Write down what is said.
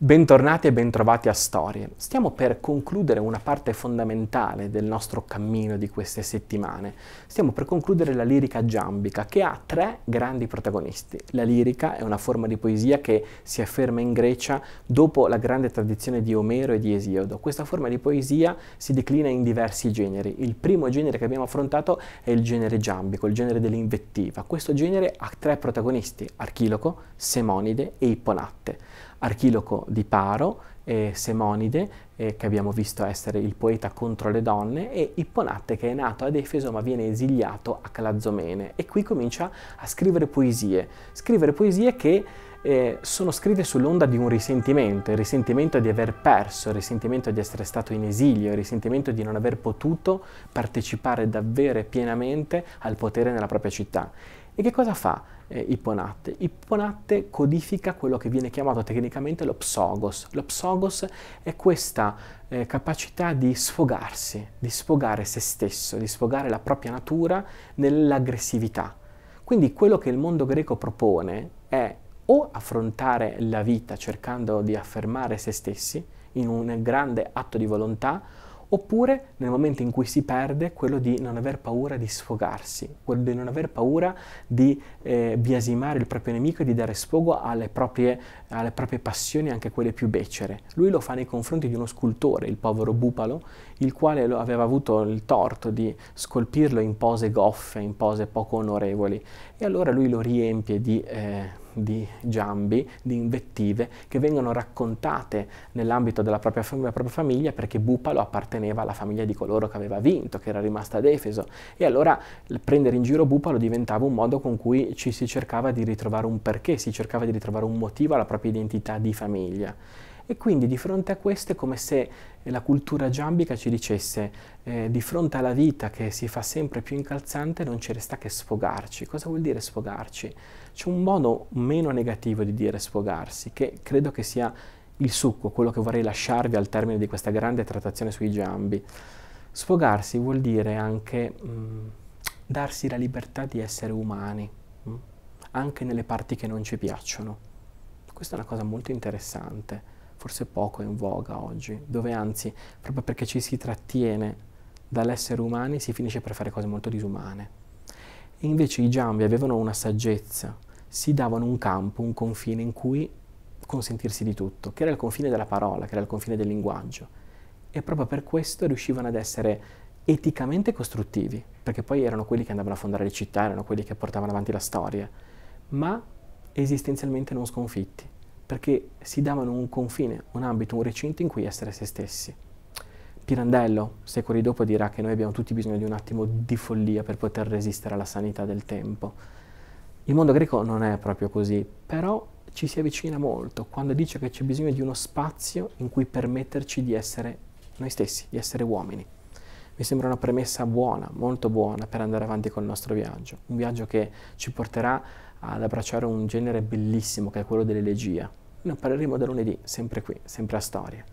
Bentornati e bentrovati a Storie. Stiamo per concludere una parte fondamentale del nostro cammino di queste settimane. Stiamo per concludere la lirica giambica, che ha tre grandi protagonisti. La lirica è una forma di poesia che si afferma in Grecia dopo la grande tradizione di Omero e di Esiodo. Questa forma di poesia si declina in diversi generi. Il primo genere che abbiamo affrontato è il genere giambico, il genere dell'invettiva. Questo genere ha tre protagonisti: Archiloco, Semonide e Ipponatte. Archiloco di Paro, Semonide, che abbiamo visto essere il poeta contro le donne, e Ipponatte, che è nato ad Efeso ma viene esiliato a Calazomene, e qui comincia a scrivere poesie che sono scritte sull'onda di un risentimento, il risentimento di aver perso, il risentimento di essere stato in esilio, il risentimento di non aver potuto partecipare davvero e pienamente al potere nella propria città. E che cosa fa Ipponatte? Ipponatte codifica quello che viene chiamato tecnicamente lo psogos. Lo psogos è questa capacità di sfogarsi, di sfogare se stesso, di sfogare la propria natura nell'aggressività. Quindi quello che il mondo greco propone è o affrontare la vita cercando di affermare se stessi in un grande atto di volontà, oppure nel momento in cui si perde, quello di non aver paura di sfogarsi, quello di non aver paura di biasimare il proprio nemico e di dare sfogo alle proprie passioni, anche quelle più becere. Lui lo fa nei confronti di uno scultore, il povero Bupalo, il quale aveva avuto il torto di scolpirlo in pose goffe, in pose poco onorevoli, e allora lui lo riempie di giambi, di invettive che vengono raccontate nell'ambito della propria famiglia, perché Bupalo apparteneva alla famiglia di coloro che aveva vinto, che era rimasta ad Efeso, e allora prendere in giro Bupalo diventava un modo con cui ci si cercava di ritrovare un perché, si cercava di ritrovare un motivo alla propria identità di famiglia. E quindi di fronte a questo è come se la cultura giambica ci dicesse di fronte alla vita che si fa sempre più incalzante non ci resta che sfogarci. Cosa vuol dire sfogarci? C'è un modo meno negativo di dire sfogarsi, che credo che sia il succo, quello che vorrei lasciarvi al termine di questa grande trattazione sui giambi. Sfogarsi vuol dire anche darsi la libertà di essere umani, anche nelle parti che non ci piacciono. Questa è una cosa molto interessante, forse poco in voga oggi, dove anzi, proprio perché ci si trattiene dall'essere umani, si finisce per fare cose molto disumane. E invece i giambi avevano una saggezza, si davano un campo, un confine in cui consentirsi di tutto, che era il confine della parola, che era il confine del linguaggio. E proprio per questo riuscivano ad essere eticamente costruttivi, perché poi erano quelli che andavano a fondare le città, erano quelli che portavano avanti la storia, ma esistenzialmente non sconfitti, perché si davano un confine, un ambito, un recinto in cui essere se stessi. Pirandello, secoli dopo, dirà che noi abbiamo tutti bisogno di un attimo di follia per poter resistere alla sanità del tempo. Il mondo greco non è proprio così, però ci si avvicina molto quando dice che c'è bisogno di uno spazio in cui permetterci di essere noi stessi, di essere uomini. Mi sembra una premessa buona, molto buona, per andare avanti col nostro viaggio. Un viaggio che ci porterà ad abbracciare un genere bellissimo che è quello dell'elegia. Ne parleremo da lunedì, sempre qui, sempre a Storie.